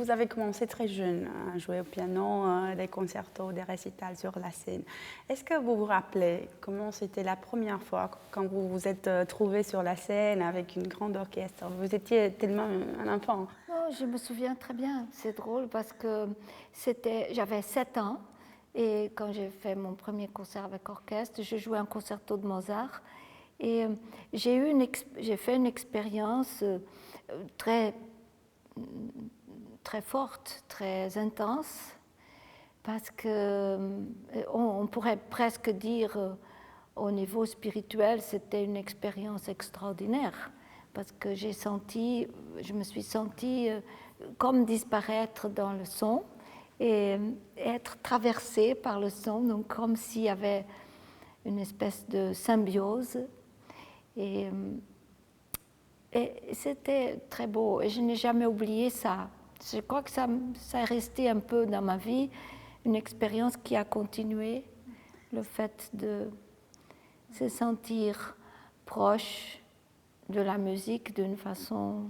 vous avez commencé très jeune à jouer au piano, des concertos, des récitals sur la scène. Est-ce que vous vous rappelez comment c'était la première fois quand vous vous êtes trouvé sur la scène avec une grande orchestre? Vous étiez tellement un enfant. Oh, je me souviens très bien, c'est drôle parce que j'avais 7 ans et quand j'ai fait mon premier concert avec orchestre, je jouais un concerto de Mozart et j'ai fait une expérience très, très forte, très intense parce que on pourrait presque dire au niveau spirituel, c'était une expérience extraordinaire parce que je me suis sentie comme disparaître dans le son et être traversée par le son, donc comme s'il y avait une espèce de symbiose. Et c'était très beau et je n'ai jamais oublié ça. Je crois que ça est resté un peu dans ma vie, une expérience qui a continué, le fait de se sentir proche de la musique d'une façon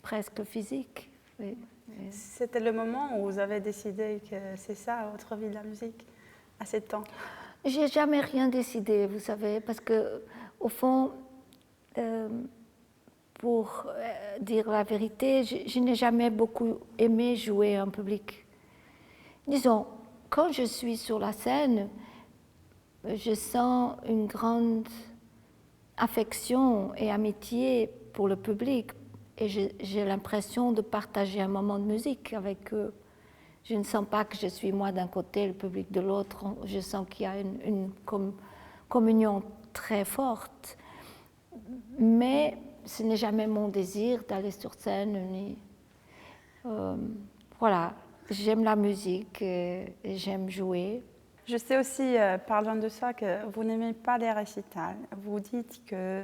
presque physique. Oui. C'était le moment où vous avez décidé que c'est ça votre vie de la musique, à 7 ans? J'ai jamais rien décidé, vous savez, parce que au fond, pour dire la vérité, je n'ai jamais beaucoup aimé jouer en public. Disons, quand je suis sur la scène, je sens une grande affection et amitié pour le public et j'ai l'impression de partager un moment de musique avec eux. Je ne sens pas que je suis moi d'un côté, le public de l'autre. Je sens qu'il y a une communion très forte. Mais ce n'est jamais mon désir d'aller sur scène. Voilà, j'aime la musique et j'aime jouer. Je sais aussi, parlant de ça, que vous n'aimez pas les récitals. Vous dites que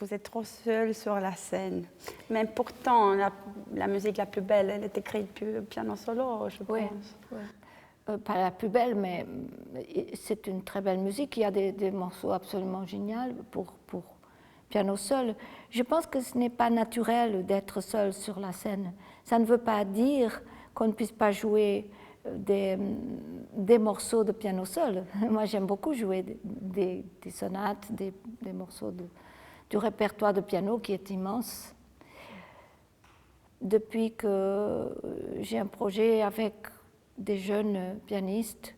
vous êtes trop seul sur la scène. Mais pourtant, la musique la plus belle, elle est écrite piano solo, je pense. Oui. Pas la plus belle, mais c'est une très belle musique. Il y a des morceaux absolument géniaux pour piano seul. Je pense que ce n'est pas naturel d'être seul sur la scène. Ça ne veut pas dire qu'on ne puisse pas jouer des morceaux de piano seul. Moi, j'aime beaucoup jouer des sonates, des morceaux du répertoire de piano qui est immense. Depuis que j'ai un projet avec des jeunes pianistes,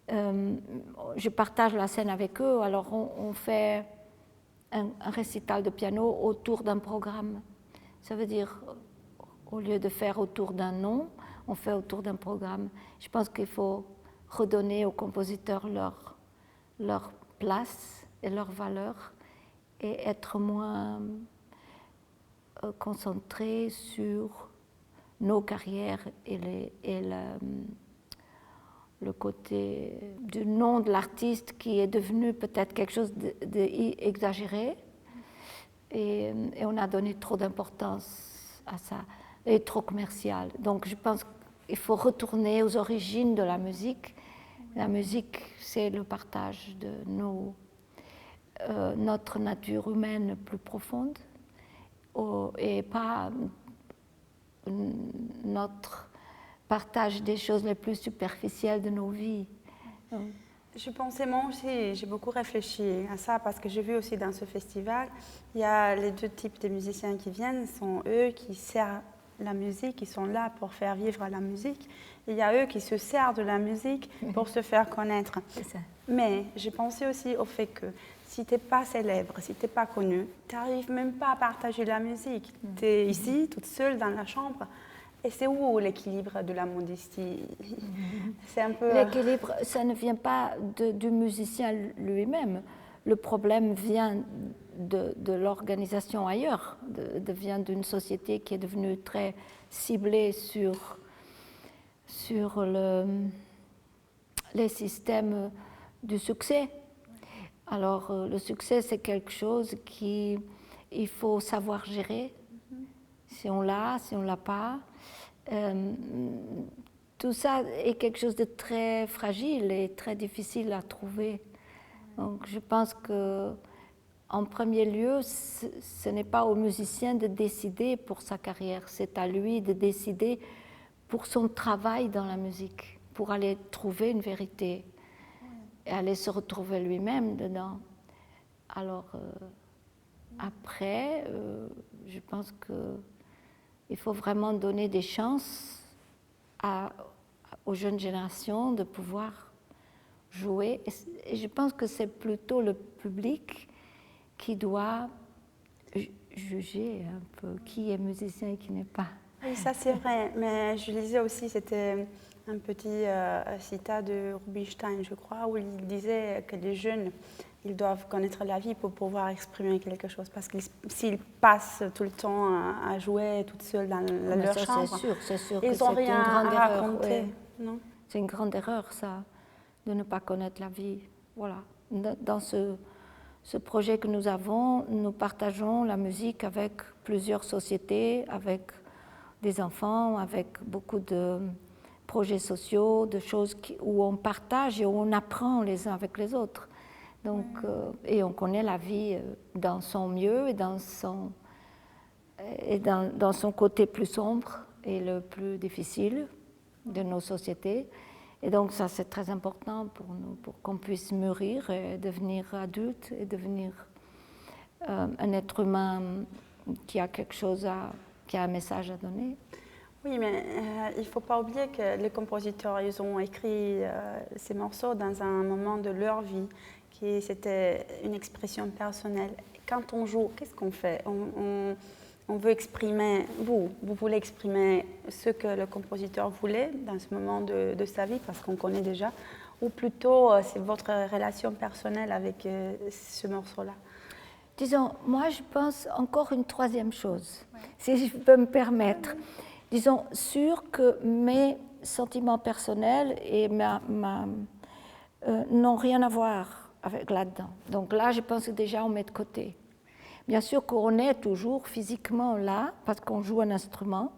je partage la scène avec eux, alors on fait un récital de piano autour d'un programme. Ça veut dire, au lieu de faire autour d'un nom, on fait autour d'un programme. Je pense qu'il faut redonner aux compositeurs leur place et leur valeur et être moins concentré sur nos carrières et le côté du nom de l'artiste qui est devenu peut-être quelque chose d'exagéré et on a donné trop d'importance à ça et trop commercial. Donc je pense qu'il faut retourner aux origines de la musique. La musique, c'est le partage de notre nature humaine plus profonde et pas notre partage des choses les plus superficielles de nos vies. Je pensais, moi aussi, j'ai beaucoup réfléchi à ça parce que j'ai vu aussi dans ce festival, il y a les deux types de musiciens qui viennent, sont eux qui servent la musique, ils sont là pour faire vivre la musique, et il y a eux qui se servent de la musique pour se faire connaître. C'est ça. Mais j'ai pensé aussi au fait que si tu n'es pas célèbre, si tu n'es pas connu, tu n'arrives même pas à partager la musique. Tu es ici, toute seule dans la chambre. Et c'est où l'équilibre de la modestie? C'est un peu... L'équilibre, ça ne vient pas du musicien lui-même. Le problème vient de l'organisation ailleurs, vient d'une société qui est devenue très ciblée sur les systèmes du succès. Alors, le succès, c'est quelque chose qu'il faut savoir gérer, si on l'a, si on ne l'a pas. Tout ça est quelque chose de très fragile et très difficile à trouver. Donc, je pense qu'en en premier lieu, ce n'est pas au musicien de décider pour sa carrière, c'est à lui de décider pour son travail dans la musique, pour aller trouver une vérité et aller se retrouver lui-même dedans. Alors, après, je pense qu'il faut vraiment donner des chances aux jeunes générations de pouvoir jouer. Et je pense que c'est plutôt le public qui doit juger un peu qui est musicien et qui n'est pas. Oui, ça c'est vrai, mais je lisais aussi, c'était un petit citat de Rubinstein, je crois, où il disait que les jeunes, ils doivent connaître la vie pour pouvoir exprimer quelque chose, parce que s'ils passent tout le temps à jouer toute seule dans leur chambre, c'est sûr ils n'ont rien à raconter. Non, c'est une grande erreur, ça, de ne pas connaître la vie. Voilà. Dans ce projet que nous avons, nous partageons la musique avec plusieurs sociétés, avec des enfants, avec beaucoup de projets sociaux, de choses où on partage et où on apprend les uns avec les autres. Donc, et on connaît la vie dans son mieux et dans son côté plus sombre et le plus difficile de nos sociétés. Et donc ça, c'est très important pour nous, pour qu'on puisse mûrir et devenir adulte et devenir un être humain qui a quelque chose qui a un message à donner. Oui, mais il ne faut pas oublier que les compositeurs, ils ont écrit ces morceaux dans un moment de leur vie, c'était une expression personnelle. Quand on joue, qu'est-ce qu'on fait? On veut exprimer, vous voulez exprimer ce que le compositeur voulait dans ce moment de sa vie, parce qu'on connaît déjà, ou plutôt c'est votre relation personnelle avec ce morceau-là? Disons, moi je pense encore une troisième chose, si je peux me permettre. Disons, sûr que mes sentiments personnels et n'ont rien à voir avec là-dedans. Donc là, je pense que déjà on met de côté. Bien sûr qu'on est toujours physiquement là, parce qu'on joue un instrument,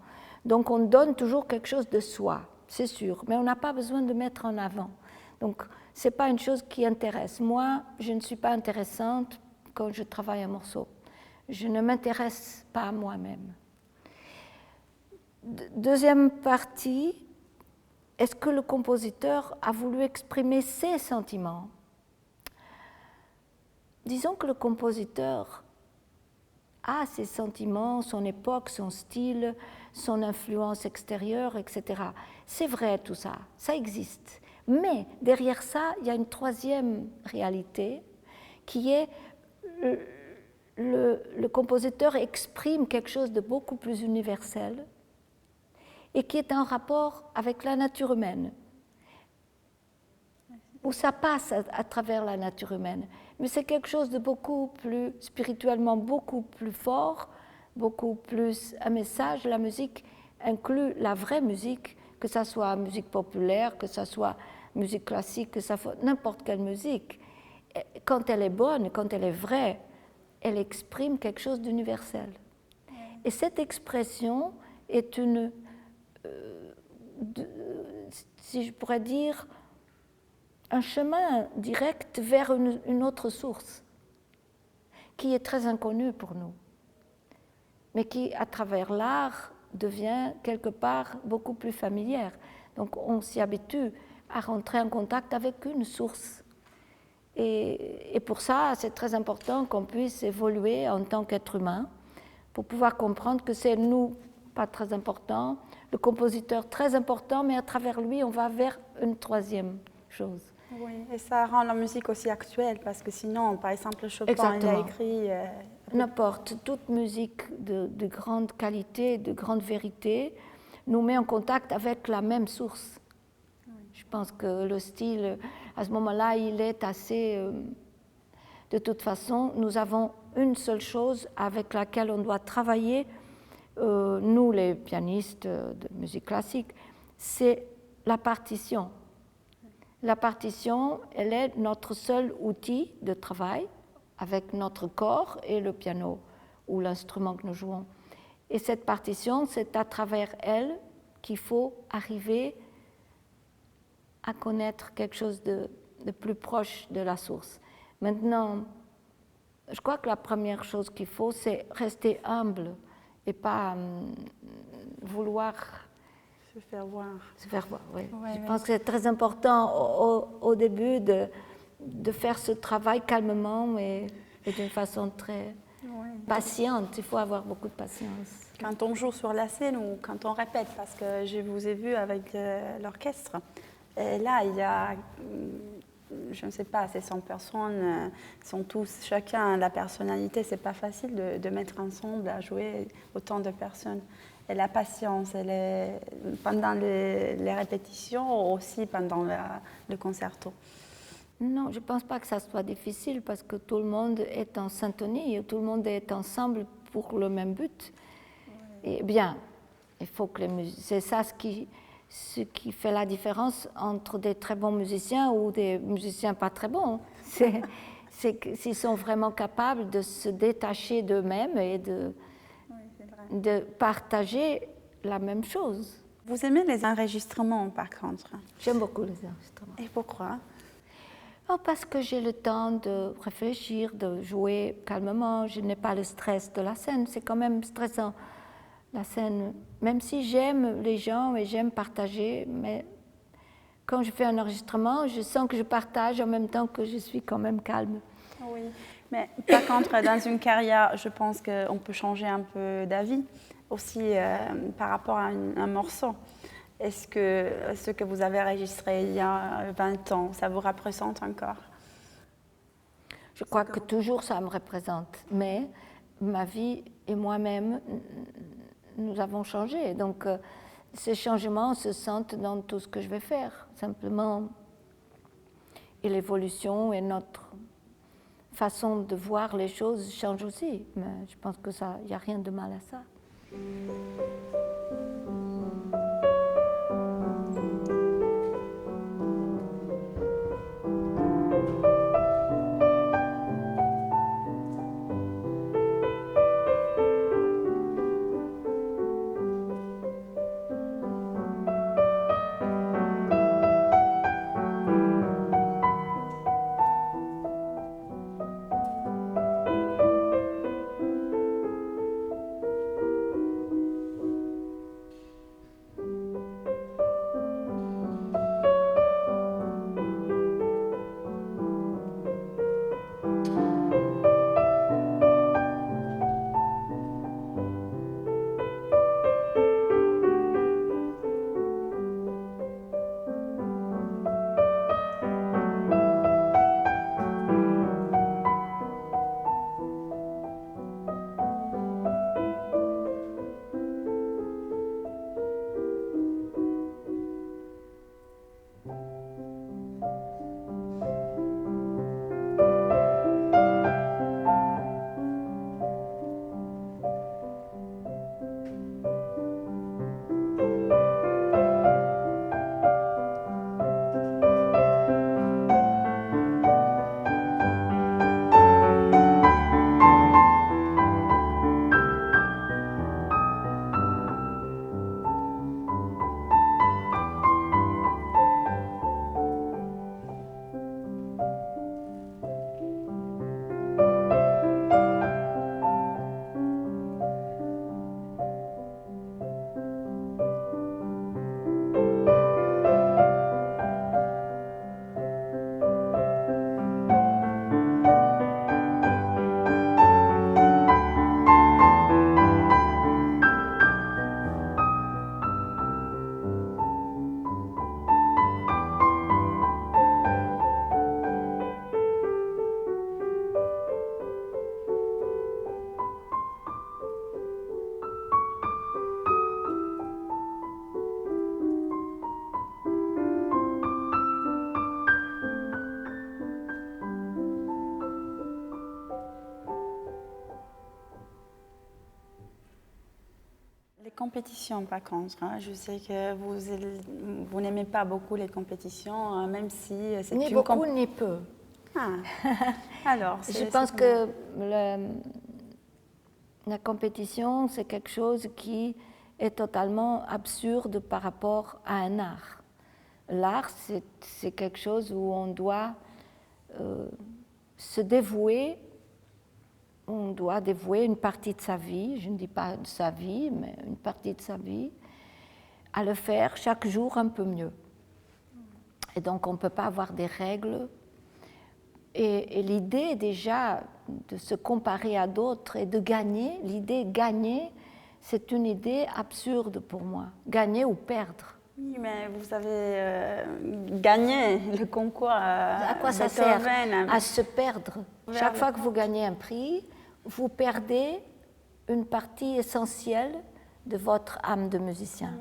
donc on donne toujours quelque chose de soi, c'est sûr, mais on n'a pas besoin de mettre en avant. Donc ce n'est pas une chose qui intéresse. Moi, je ne suis pas intéressante quand je travaille un morceau. Je ne m'intéresse pas à moi-même. Deuxième partie, est-ce que le compositeur a voulu exprimer ses sentiments? Disons que le compositeur a ses sentiments, son époque, son style, son influence extérieure, etc. C'est vrai tout ça, ça existe. Mais derrière ça, il y a une troisième réalité qui est le compositeur exprime quelque chose de beaucoup plus universel et qui est en rapport avec la nature humaine, où ça passe à travers la nature humaine. Mais c'est quelque chose de beaucoup plus, spirituellement beaucoup plus fort, beaucoup plus un message. La musique inclut la vraie musique, que ça soit musique populaire, que ça soit musique classique, que ça soit n'importe quelle musique. Quand elle est bonne, quand elle est vraie, elle exprime quelque chose d'universel. Et cette expression est une, si je pourrais dire, un chemin direct vers une autre source qui est très inconnue pour nous, mais qui, à travers l'art, devient quelque part beaucoup plus familière. Donc on s'y habitue à rentrer en contact avec une source. Et pour ça, c'est très important qu'on puisse évoluer en tant qu'être humain pour pouvoir comprendre que c'est nous, pas très important, le compositeur très important, mais à travers lui, on va vers une troisième chose. Oui, et ça rend la musique aussi actuelle, parce que sinon, par exemple, Chopin, Exactement. il a écrit... N'importe, toute musique de grande qualité, de grande vérité, nous met en contact avec la même source. Oui. Je pense que le style, à ce moment-là, il est assez... de toute façon, nous avons une seule chose avec laquelle on doit travailler, nous les pianistes de musique classique, c'est la partition. La partition, elle est notre seul outil de travail avec notre corps et le piano ou l'instrument que nous jouons. Et cette partition, c'est à travers elle qu'il faut arriver à connaître quelque chose de plus proche de la source. Maintenant, je crois que la première chose qu'il faut, c'est rester humble et pas vouloir Se faire voir. se faire voir. Oui. Ouais, Je ouais. pense que c'est très important au début de faire ce travail calmement et d'une façon très Ouais. patiente. Il faut avoir beaucoup de patience. Quand on joue sur la scène ou quand on répète, parce que je vous ai vu avec l'orchestre, et là, il y a, je ne sais pas, ces 100 personnes, sont tous, chacun la personnalité, c'est pas facile de mettre ensemble à jouer autant de personnes. Et la patience, elle est pendant les répétitions, aussi pendant le concerto. Non, je ne pense pas que ça soit difficile parce que tout le monde est en syntonie, tout le monde est ensemble pour le même but. Et bien, il faut que c'est ça ce qui fait la différence entre des très bons musiciens ou des musiciens pas très bons. C'est s'ils sont vraiment capables de se détacher d'eux-mêmes et de partager la même chose. Vous aimez les enregistrements, par contre? J'aime beaucoup les enregistrements. Et pourquoi? Oh, parce que j'ai le temps de réfléchir, de jouer calmement. Je n'ai pas le stress de la scène. C'est quand même stressant, la scène. Même si j'aime les gens et j'aime partager, mais quand je fais un enregistrement, je sens que je partage en même temps que je suis quand même calme. Oui, mais par contre, dans une carrière, je pense qu'on peut changer un peu d'avis aussi par rapport à un morceau. Est-ce que ce que vous avez enregistré il y a 20 ans, ça vous représente encore? Je crois que toujours ça me représente, mais ma vie et moi-même, nous avons changé. Donc ces changements se sentent dans tout ce que je vais faire, simplement. Et l'évolution et notre façon de voir les choses change aussi. Mais je pense que ça, il n'y a rien de mal à ça. Les compétitions, par contre, hein, je sais que vous n'aimez pas beaucoup les compétitions, même si c'est ni beaucoup ni peu. Ah. Alors, je pense que la compétition, c'est quelque chose qui est totalement absurde par rapport à un art. L'art, c'est quelque chose où on doit se dévouer on doit dévouer une partie de sa vie, je ne dis pas de sa vie, mais une partie de sa vie, à le faire chaque jour un peu mieux. Et donc on ne peut pas avoir des règles. Et l'idée déjà de se comparer à d'autres et de gagner, l'idée gagner, c'est une idée absurde pour moi. Gagner ou perdre. Oui, mais vous avez gagné le concours À quoi ça sert? À se perdre. Chaque fois que vous gagnez un prix, vous perdez une partie essentielle de votre âme de musicien.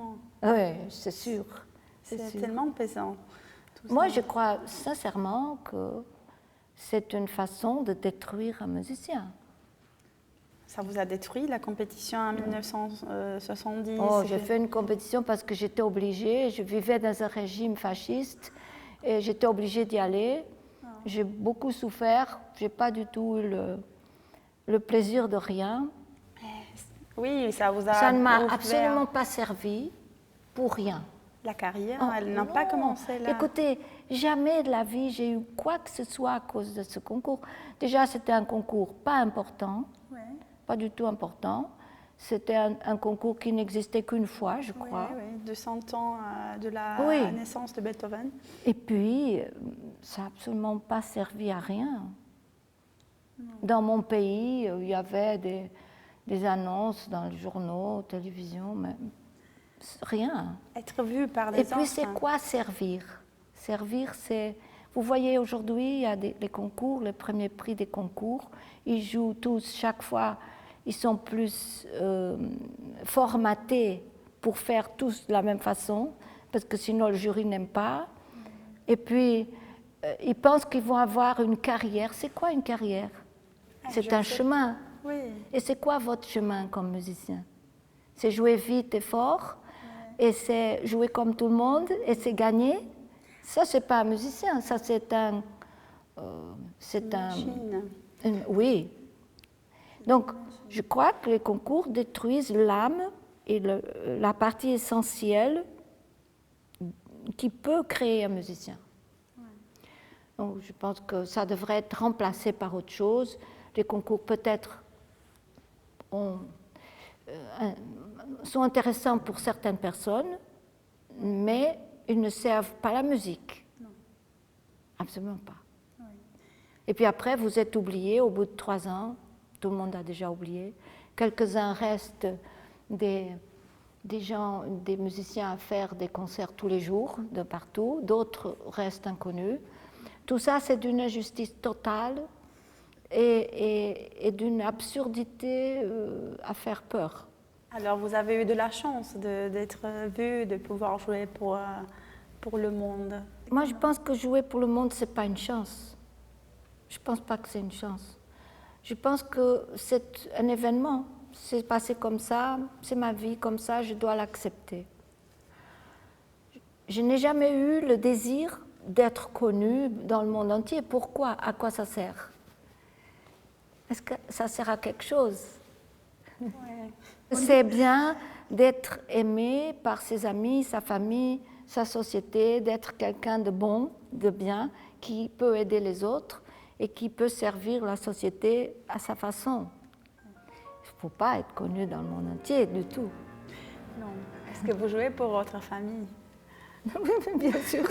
Oui, c'est sûr. C'est tellement pesant. Moi, je crois sincèrement que c'est une façon de détruire un musicien. Ça vous a détruit la compétition en 1970? Oh, j'ai fait une compétition parce que j'étais obligée. Je vivais dans un régime fasciste et j'étais obligée d'y aller. J'ai beaucoup souffert. J'ai pas du tout eu le plaisir de rien. Oui, ça vous a. Ça ne m'a absolument pas servi pour rien. La carrière, elle n'a pas commencé là. Écoutez, jamais de la vie j'ai eu quoi que ce soit à cause de ce concours. Déjà, c'était un concours pas important, pas du tout important. C'était un concours qui n'existait qu'une fois, je crois. Oui, 200 ans de la naissance de Beethoven. Et puis, ça n'a absolument pas servi à rien. Non. Dans mon pays, il y avait des annonces dans les journaux, télévision, mais rien. Être vu par les autres. Et puis, c'est quoi servir? Servir, c'est... Vous voyez, aujourd'hui, il y a les concours, les premiers prix des concours. Ils jouent tous, chaque fois, ils sont plus formatés pour faire tous de la même façon, parce que sinon le jury n'aime pas. Et puis, ils pensent qu'ils vont avoir une carrière. C'est quoi une carrière? C'est un chemin. Oui. Et c'est quoi votre chemin comme musicien? C'est jouer vite et fort, et c'est jouer comme tout le monde, et c'est gagner. Ça, c'est pas un musicien, ça c'est un... oui. Donc, je crois que les concours détruisent l'âme et la partie essentielle qui peut créer un musicien. Donc, je pense que ça devrait être remplacé par autre chose. Les concours, peut-être, sont intéressants pour certaines personnes, mais ils ne servent pas la musique. Non. Absolument pas. Oui. Et puis après, vous êtes oublié au bout de 3 ans. Tout le monde a déjà oublié. Quelques-uns restent des gens, des musiciens à faire des concerts tous les jours, de partout. D'autres restent inconnus. Tout ça, c'est d'une injustice totale et d'une absurdité à faire peur. Alors, vous avez eu de la chance d'être vu, de pouvoir jouer pour le monde. Moi, je pense que jouer pour le monde, ce n'est pas une chance. Je ne pense pas que c'est une chance. Je pense que c'est un événement. C'est passé comme ça, c'est ma vie comme ça, je dois l'accepter. Je n'ai jamais eu le désir d'être connue dans le monde entier. Pourquoi? À quoi ça sert? Est-ce que ça sert à quelque chose? Ouais. C'est bien d'être aimé par ses amis, sa famille, sa société, d'être quelqu'un de bon, de bien, qui peut aider les autres et qui peut servir la société à sa façon. Il ne faut pas être connu dans le monde entier du tout. Non. Est-ce que vous jouez pour votre famille? Oui, bien sûr.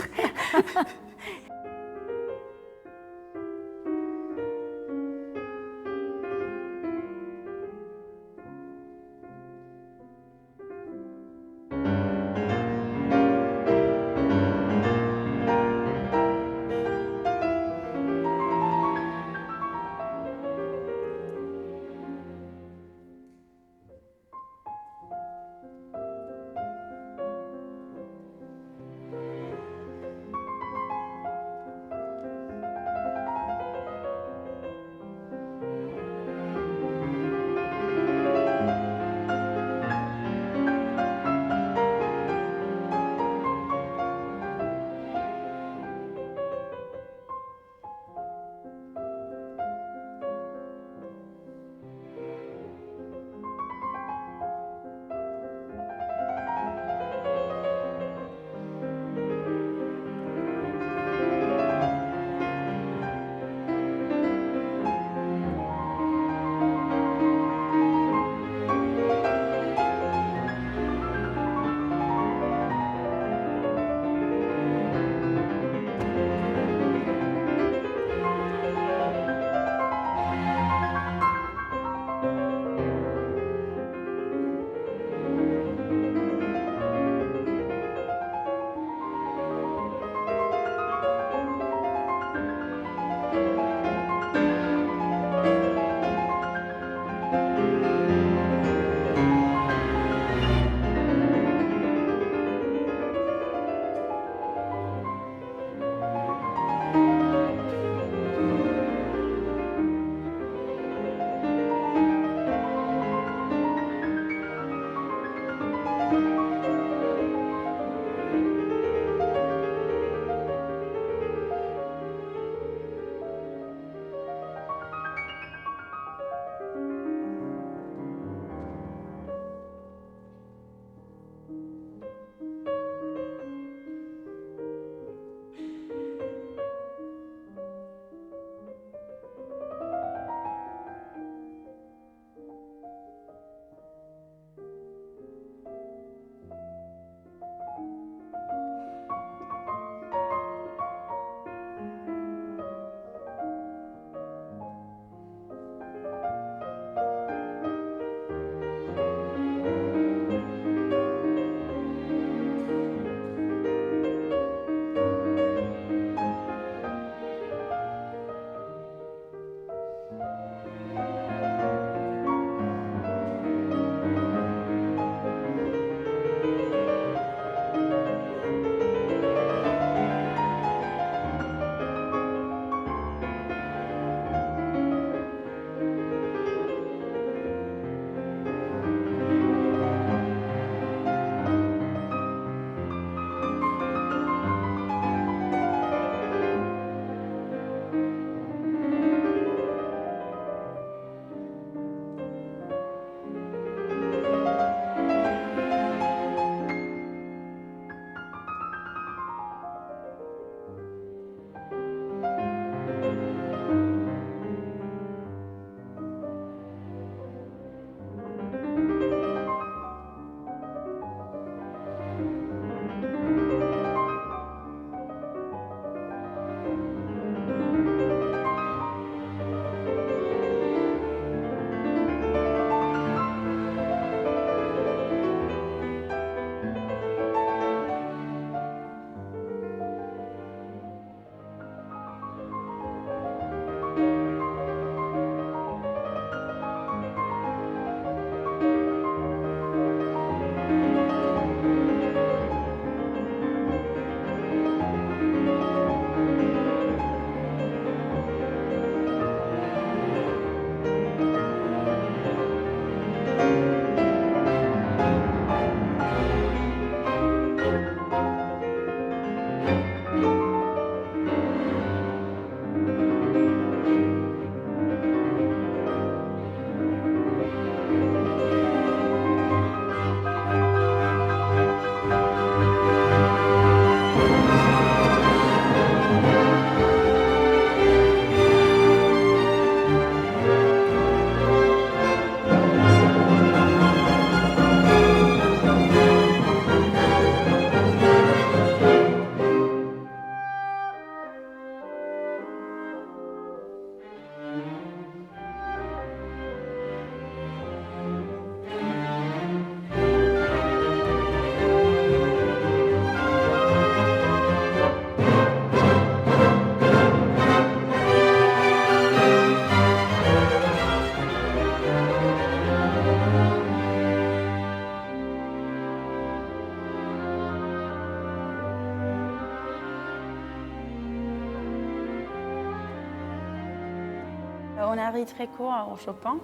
On a ri très court au Chopin,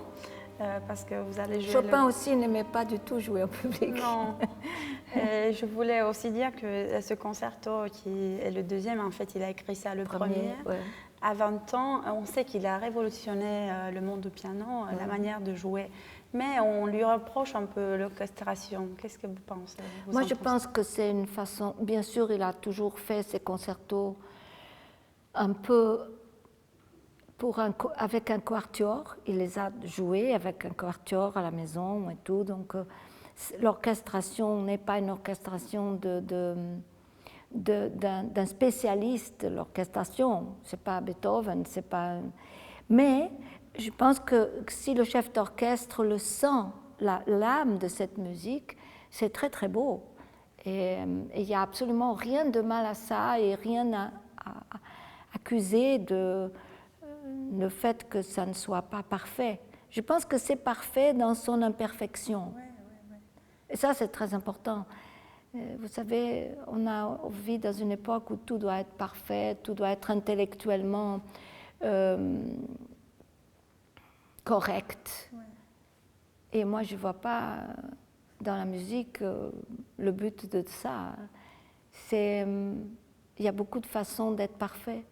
parce que vous allez jouer... Chopin aussi n'aimait pas du tout jouer en public. Non. Et je voulais aussi dire que ce concerto, qui est le deuxième, en fait, il a écrit ça le premier. Ouais. À 20 ans, on sait qu'il a révolutionné le monde du piano, la manière de jouer. Mais on lui reproche un peu l'orchestration. Qu'est-ce que vous pensez? Moi, je pense que c'est une façon... Bien sûr, il a toujours fait ses concertos un peu avec un quatuor. Il les a joués avec un quatuor à la maison et tout. Donc, l'orchestration n'est pas une orchestration d'un spécialiste de l'orchestration. C'est pas Beethoven, c'est pas... Mais je pense que si le chef d'orchestre le sent, l'âme de cette musique, c'est très très beau. Et il n'y a absolument rien de mal à ça et rien à accuser de le fait que ça ne soit pas parfait. Je pense que c'est parfait dans son imperfection. Et ça, c'est très important. Vous savez, on vit dans une époque où tout doit être parfait, tout doit être intellectuellement correct. Ouais. Et moi, je ne vois pas dans la musique le but de ça. Il y a beaucoup de façons d'être parfait.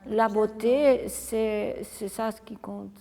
La beauté, c'est ça ce qui compte.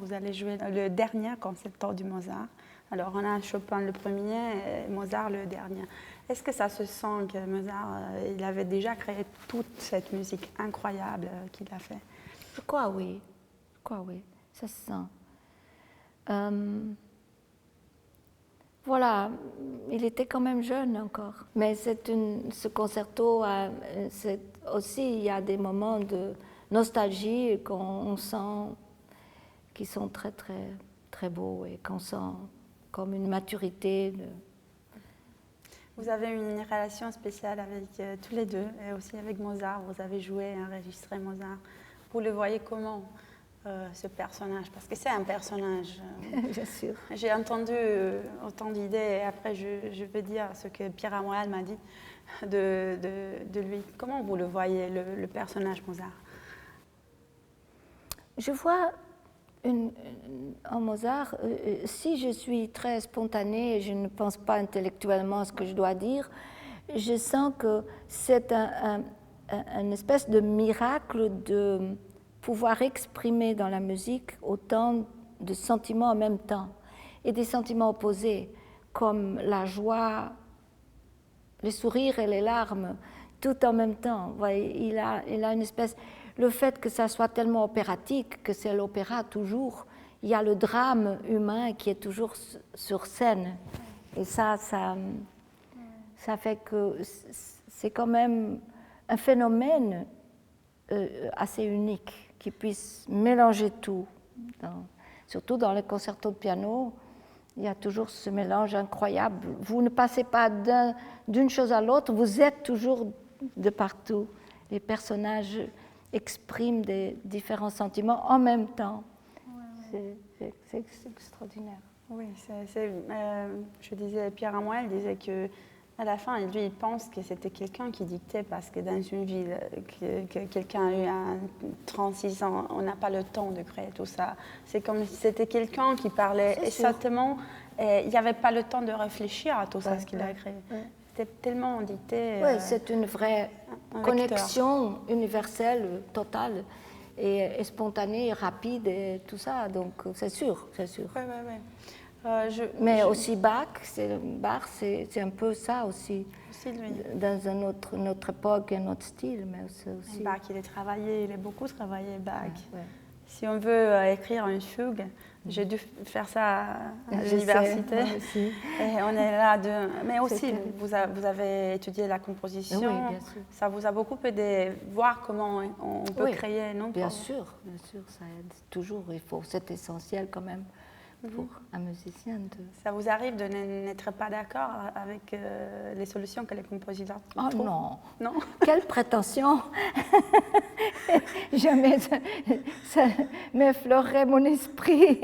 vous allez jouer le dernier concerto du Mozart. Alors, on a Chopin le premier et Mozart le dernier. Est-ce que ça se sent que Mozart, il avait déjà créé toute cette musique incroyable qu'il a fait? Je crois oui. Je crois oui. Ça se sent. Voilà, il était quand même jeune encore. Mais ce concerto, aussi, il y a des moments de nostalgie qu'on sent qui sont très, très, très beaux et qu'on sent comme une maturité. Vous avez une relation spéciale avec tous les deux et aussi avec Mozart. Vous avez joué et enregistré Mozart. Vous le voyez comment, ce personnage? Parce que c'est un personnage. Bien sûr. J'ai entendu autant d'idées et après je veux dire ce que Pierre Amoral m'a dit de lui. Comment vous le voyez, le personnage Mozart? Je vois en Mozart, si je suis très spontanée et je ne pense pas intellectuellement à ce que je dois dire, je sens que c'est une espèce de miracle de pouvoir exprimer dans la musique autant de sentiments en même temps et des sentiments opposés comme la joie, les sourires et les larmes tout en même temps. Vous voyez, il a une espèce... Le fait que ça soit tellement opératique, que c'est l'opéra toujours, il y a le drame humain qui est toujours sur scène. Et ça fait que c'est quand même un phénomène assez unique qui puisse mélanger tout. Surtout dans les concertos de piano, il y a toujours ce mélange incroyable. Vous ne passez pas d'une chose à l'autre, vous êtes toujours de partout. Les personnages expriment des différents sentiments en même temps. C'est extraordinaire. Oui, je disais, Pierre Amoel disait que à la fin, lui, il pense que c'était quelqu'un qui dictait parce que dans une ville, que quelqu'un a eu 36 ans, on n'a pas le temps de créer tout ça. C'est comme si c'était quelqu'un qui parlait exactement, et il n'y avait pas le temps de réfléchir à tout ça, ce qu'il a créé. C'était tellement dicté. Oui, c'est une vraie connexion universelle, totale, et spontanée, rapide, et tout ça. Donc, c'est sûr, c'est sûr. Oui, oui, oui. Mais aussi Bach, c'est un peu ça aussi, lui. Dans une autre époque, un autre style, mais aussi... Bach, il a beaucoup travaillé, Bach. Ouais. Si on veut écrire une fugue, j'ai dû faire ça à l'université. Et on est là Mais aussi, vous avez étudié la composition. Oui, bien sûr. Ça vous a beaucoup aidé voir comment on peut créer, non? Bien sûr, ça aide toujours. C'est essentiel quand même pour un musicien. Ça vous arrive de n'être pas d'accord avec les solutions que les compositeurs trouvent? Oh non. Non. Quelle prétention. Jamais ça m'effleurerait mon esprit.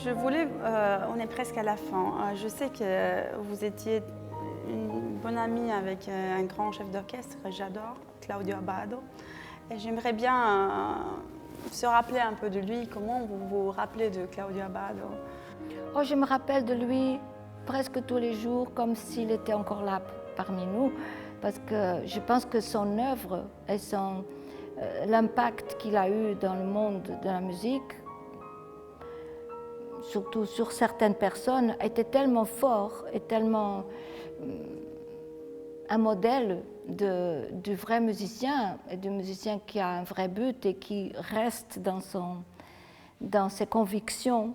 Je voulais, on est presque à la fin. Je sais que vous étiez une bonne amie avec un grand chef d'orchestre que j'adore, Claudio Abbado. Et j'aimerais bien se rappeler un peu de lui. Comment vous vous rappelez de Claudio Abbado? Oh, je me rappelle de lui presque tous les jours, comme s'il était encore là parmi nous, parce que je pense que son œuvre et l'impact qu'il a eu dans le monde de la musique, surtout sur certaines personnes, était tellement fort et tellement un modèle du vrai musicien, et du musicien qui a un vrai but et qui reste dans ses convictions,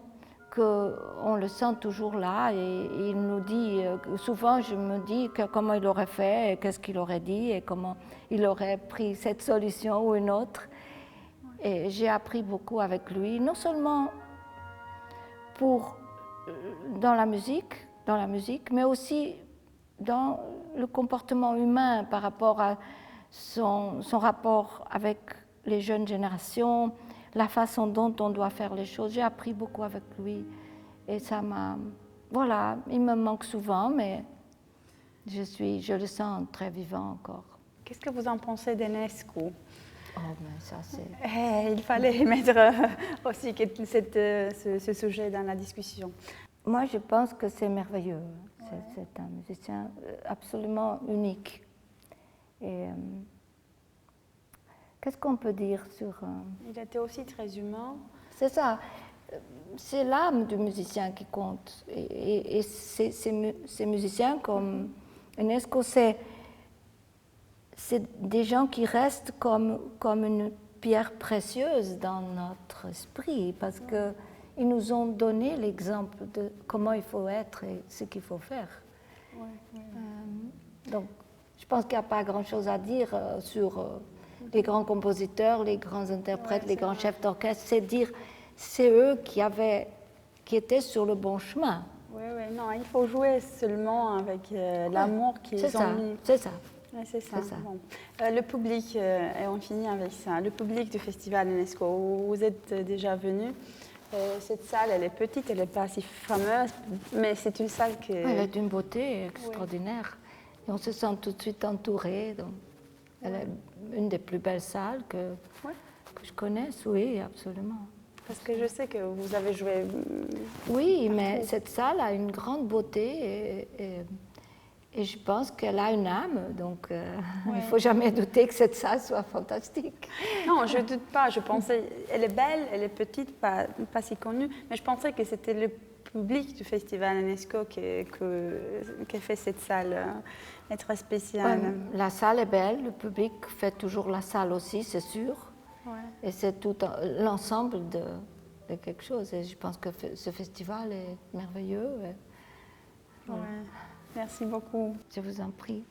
qu'on le sent toujours là. Et il nous dit, souvent je me dis comment il aurait fait, et qu'est-ce qu'il aurait dit, et comment il aurait pris cette solution ou une autre. Et j'ai appris beaucoup avec lui, non seulement dans la musique, mais aussi dans le comportement humain par rapport à son rapport avec les jeunes générations, la façon dont on doit faire les choses. J'ai appris beaucoup avec lui et ça m'a... Voilà, il me manque souvent, mais je le sens très vivant encore. Qu'est-ce que vous en pensez d'Enescu? Oh, mais ça c'est... Il fallait mettre aussi ce sujet dans la discussion. Moi, je pense que c'est merveilleux. C'est un musicien absolument unique. Et qu'est-ce qu'on peut dire sur... Il était aussi très humain. C'est ça. C'est l'âme du musicien qui compte. Et ces musiciens comme Enescu, c'est des gens qui restent comme une pierre précieuse dans notre esprit, parce que ils nous ont donné l'exemple de comment il faut être et ce qu'il faut faire. Donc, je pense qu'il n'y a pas grand-chose à dire sur les grands compositeurs, les grands interprètes, les grands chefs d'orchestre. C'est dire, c'est eux qui étaient sur le bon chemin. Oui, non, il faut jouer seulement avec l'amour qu'ils ont mis. C'est ça. Ouais, c'est ça. Bon. Le public, et on finit avec ça, le public du festival Enescu, vous êtes déjà venu. Cette salle, elle est petite, elle n'est pas si fameuse, mais c'est une salle qui... Elle est d'une beauté extraordinaire. Et on se sent tout de suite entouré. Donc elle est une des plus belles salles que je connaisse, oui, absolument. Parce que je sais que vous avez joué... Oui, mais cette salle a une grande beauté et je pense qu'elle a une âme, donc il ne faut jamais douter que cette salle soit fantastique. Non, je ne doute pas, je pensais, elle est belle, elle est petite, pas si connue, mais je pensais que c'était le public du festival Enescu qui a fait cette salle être spéciale. La salle est belle, le public fait toujours la salle aussi, c'est sûr, et c'est tout l'ensemble de quelque chose, et je pense que ce festival est merveilleux. Merci beaucoup. Je vous en prie.